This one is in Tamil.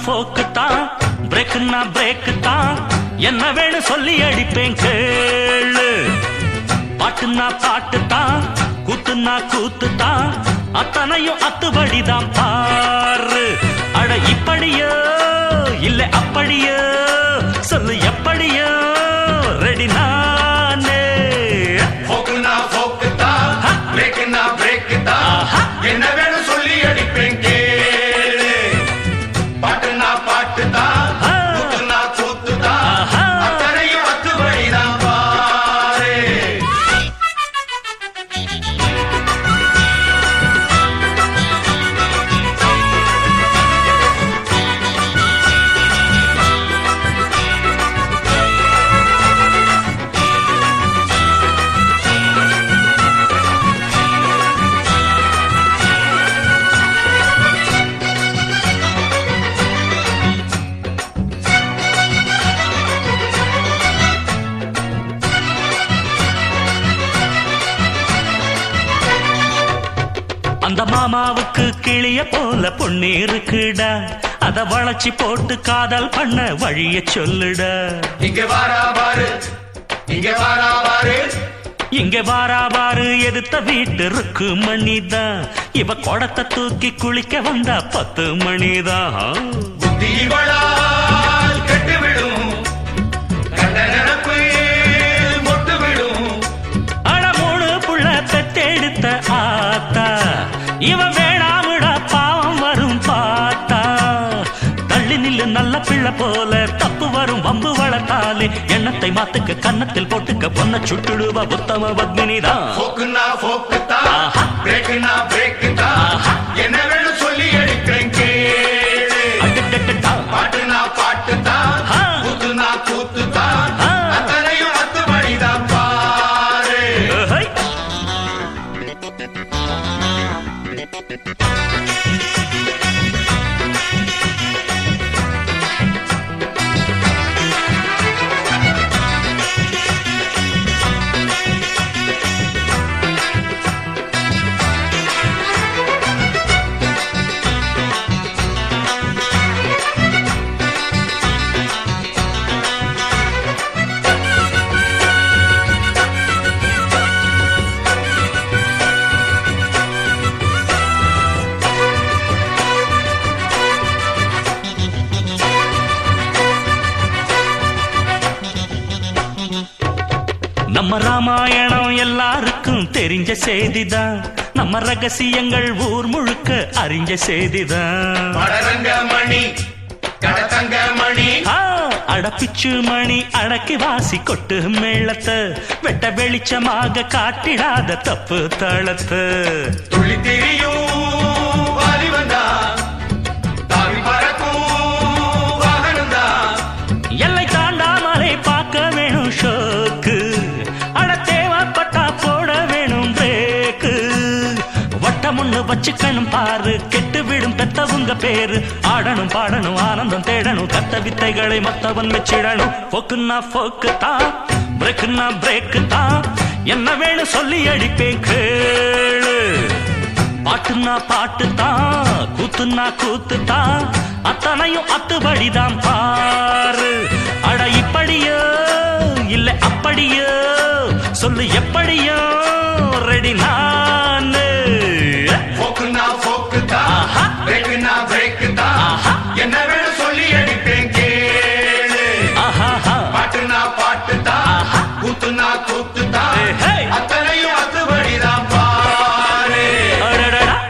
போக்கு தான், பிரேக்குன்னா பிரேக்கு தான், என்ன வேணும் சொல்லி அடிப்பேன் கேளு. பாட்டுன்னா பாட்டு தான், கூத்துன்னா கூத்து தான், அத்தனையும் அத்துபடிதான் பாரு. அட இப்படியோ இல்ல அப்படியோ சொல்லு எப்படியோ ரெடி நானே. போக்குன்னா போக்கு தான், பிரேக்குன்னா பிரேக்கு தான், என்ன வேணும் சொல்லி அடிப்பேன் கேளு. பாட்டுன்னா பாட்டு தான், கூத்துன்னா கூத்து தான், அத்தனையும் அத்துபடிதான் பாரு. அந்த மாமாவுக்கு கிளிய போல பொண்ணு இருக்குடா, அத வளைச்சி போட்டு காதல் பண்ண வழிய சொல்லுடா. இங்க வாரா பாரு, இங்க வாரா பாரு, இங்க வாரா பாரு எதிர்த்த வீட்டு இருக்கு மணிதான், இவ குடத்தை தூக்கி குளிக்க வந்தா 10 மணிதான். புத்தி இவளால் கெட்டுவிடும், கண்ட நினப்பு மொட்டு விடும். அட 3 புள்ள பெத்தெடுத்த ஆத்தா, இவ வேணாமுடா பாவம் வரும் பார்த்தா. தள்ளி நில்லு நல்ல பிள்ளை போல, தப்பு வரும் வம்பு வளர்த்தாலே, எண்ணத்தை மாத்துக்க கன்னத்தில் போட்டுக்க பொண்ண சுட்டுடுவ உத்தம பத்மினிதான். போக்குன்னா போக்கு தான், பிரேக்குன்னா பிரேக்கு தான், என்ன வேணும் சொல்லி அடிக்கிறேன் கேளு. பாட்டுன்னா பாட்டு தான், கூத்துன்னா கூத்து தான், அத்தனையும் அத்துபடிதான் பாரு. நம்ம ராமாயணம் எல்லாருக்கும் தெரிஞ்ச செய்திதான், நம்ம ரகசியங்கள் ஊர் முழுக்க அறிஞ்ச செய்திதான். மணி கடத்தங்க மணி, அடப்பிச்சு மணி அடக்கி வாசி கொட்டு மேளத்தை, வெட்ட வெளிச்சமாக காட்டிடாத தப்பு தளத்து. துள்ளி திரியும் வாலிபந்தா, தாவி பறக்கும் வாகனந்தா, எல்லை தாண்டாமலை பார்க்க வேணும் ஷோக்கு, அட தேவைப்பட்டா போட வேணும் பிரேக்கு. வட்டம் ஒண்ணு வச்சுக்கணும் பாரு, கெட்டு விடும் பெத்தவங்க பேரு. ஆடணும் பாடணும் ஆனந்தம் தேடணும், கத்த வித்தைகளை மத்தவன் வச்சிடணும். போக்குன்னா போக்கு தான், பிரேக்குன்னா பிரேக்கு தான், என்ன வேணும் சொல்லி அடிப்பேன் கேளு. பாட்டுன்னா பாட்டு தான், கூத்துன்னா கூத்து தான், அத்தனையும் அத்துபடிதான் பாரு. அட இப்படியோ இல்ல அப்படியோ சொல்லு எப்படியோ